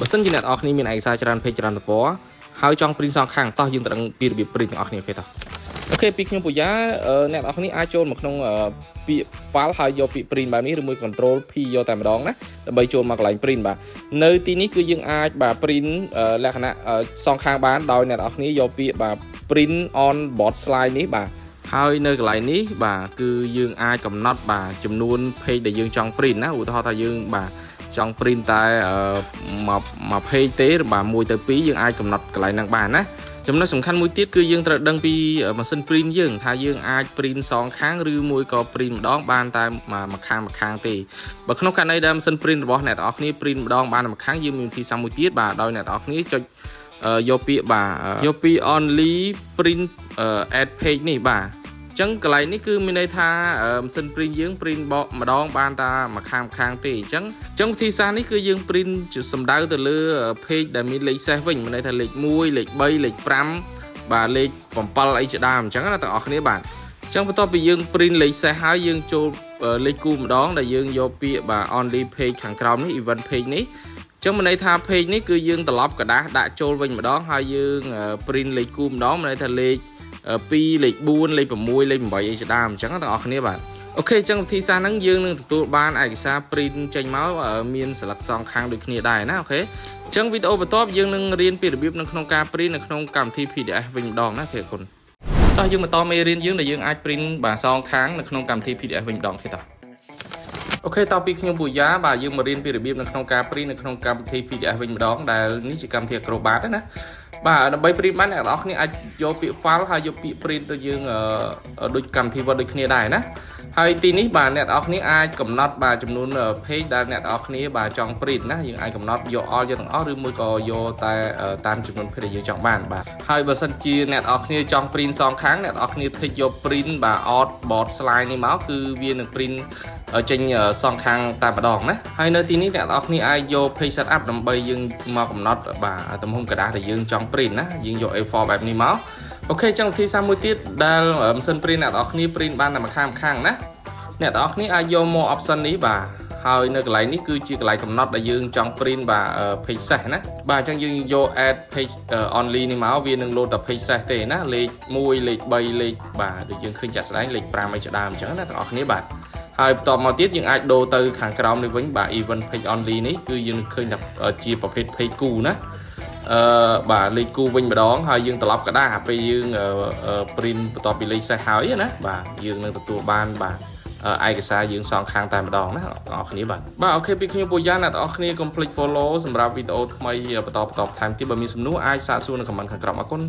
បើសិនជាអ្នកនរគ្នាមានឯកសារច្រើនពេកច្រើនពណ៌ហើយចង់ print សងខាងតោះយើងត្រូវពីរបៀប print ទាំងអស់គ្នាអូខេតោះអូខេពីខ្ញុំពូយ៉ាអ្នកនរគ្នាអាចចូលមកក្នុងពាក្យ file ហើយយកពាក្យ print បែបនេះឬមួយ control P យកតែម្ដងណាដើម្បីចូលមកកន្លែង print បាទនៅទីនេះគឺយើងអាចបាទ print លក្ខណៈសងខាងបានដោយអ្នកនរគ្នាយកពាក្យបាទ print on board slide នេះបាទហើយនៅកន្លែងនេះបាទគឺយើងអាចកំណត់បាទចំនួន page ដែលយើងចង់ print ណាឧទាហរណ៍ថាយើងបាទចង់ print តែមក page ទេបាទ1ទៅ2យើងអាចកំណត់កន្លែងហ្នឹងបានណាចំណុចសំខាន់មួយទៀតគឺយើងត្រូវដឹងពីម៉ាស៊ីន print យើងថាយើងអាច print សងខាងឬមួយក៏ print ម្ដងបានតែមួយខាងទេបើក្នុងករណីដែលម៉ាស៊ីន print របស់អ្នកទាំងអស់គ្នា print ម្ដងបានតែមួយខាងយើងមានវិធីសាស្ត្រមួយទៀតបាទដោយអ្នកទាំងអស់គ្នាចុចយកពាក្យបាទយកពី only print add page នេះបាទអញ្ចឹងកន្លែងនេះគឺមានន័យថាម៉ាស៊ីន print យើង print ម្ដងបានតែមួយខាងទេអញ្ចឹងវិធីសាស្ត្រនេះគឺយើង print សំដៅទៅលើ page ដែលមានលេខសេសវិញមានន័យថាលេខ1លេខ3លេខ5បាទលេខ7អីជាដើមអញ្ចឹងណាទាំងអស់គ្នាបាទអញ្ចឹងបន្ទាប់ពីយើង print លេខសេសហើយយើងចូលលេខគូម្ដងដែលយើងយកពាក្យបាទ only page ខាងក្រោមនេះ event page នេះចឹងមានន័យថា page នេះគឺយើងត្រឡប់กระดาษដាក់ចូលវិញម្ដងហើយយើង print លេខគូម្ដងមានន័យថាលេខ2លេខ4លេខ6លេខ8អីជាដើមអញ្ចឹងទាំងអស់គ្នាបាទអូខេអញ្ចឹងវិធីសាស្ត្រហ្នឹងយើងនឹងទទួលបានឯកសារ print ចេញមកមានស្លឹកសងខាងដូចគ្នាដែរណាអូខេអញ្ចឹងវីដេអូបន្ទាប់យើងនឹងរៀនពីរបៀបនៅក្នុងការ print នៅក្នុងកម្មវិធី PDF វិញម្ដងណាអូខេអរគុណតោះយើងបន្តមេរៀនយើងដែលយើងអាច print បាទសងខាងនៅក្នុងកម្មវិធី PDF វិញម្ដងអូខេតោះអូខេតទៅពីខ្ញុំពូយ៉ាបាទយើងមករៀនពីរបៀបនៅក្នុងការ print នៅក្នុងកម្មវិធី PDF វិញម្ដងដែលនេះជាកម្មវិធី Acrobat ណាបាទដើម្បី print បានអ្នកនរគ្នាអាចយកពាក្យ file ហើយយកពាក្យ print ទៅយើងដូចកម្មវិធី Word ដូចគ្នាដែរណាហើយទីនេះបាទអ្នកនរគ្នាអាចកំណត់បាទចំនួន page ដែលអ្នកនរគ្នាបាទចង់ print ណាយើងអាចកំណត់យក all យកទាំងអស់ឬមួយក៏យកតែតាមចំនួន page ដែលយើងចង់បានបាទហើយបើសិនជាអ្នកនរគ្នាចង់ print សងខាងអ្នកនរគ្នា thích យក print បាទ out board slide នេះមកគឺវានឹង print ចេញសងខាងតែម្ដងណាហើយនៅទីនេះអ្នកនរគ្នាអាចយក page setup ដើម្បីយើងមកកំណត់បាទទំហំกระดาษដែលយើងចង់ print ណាយើងយក A4 បែបនេះមកអូខេចឹងវិធីសាស្ត្រមួយទៀតដែលម៉ាស៊ីន print អ្នកនរគ្នា print បានតែមួយខាងណាអ្នកនរគ្នាអាចយកមក option នេះបាទហើយនៅកន្លែងនេះគឺជាកន្លែងកំណត់ដែលយើងចង់ print បាទ page size ណាបាទអញ្ចឹងយើងយក add page only នេះមកវានឹង load តែ page size ទេណាលេខ1លេខ3លេខបាទដូចយើងឃើញចាក់ស្ដែងលេខ5អីជាដើមអញ្ចឹងណាទាំងអស់គ្នាបាទហើយបន្តមកទៀតយើងអាចដូរទៅខាងក្រោមនេះវិញបាទ event page only នេះគឺយើងឃើញថាជាប្រភេទ page គូណាបាទលេខគូវិញម្ដងហើយយើងត្រឡប់กระดาษពេលយើង print បន្ទាប់ពីលេខសេសហើយណាបាទយើងនឹងទទួលបានបាទឯកសារយើងសងខាងតែម្ដងណាបងប្អូនគ្នាបាទអូខេពីខ្ញុំពូយ៉ាអ្នកទាំងអស់គ្នាកុំភ្លេច follow សម្រាប់វីដេអូថ្មីបន្តបន្ថែមទៀតបើមានសំណួរអាចសាកសួរនៅ comment ខាងក្រោមអរគុណ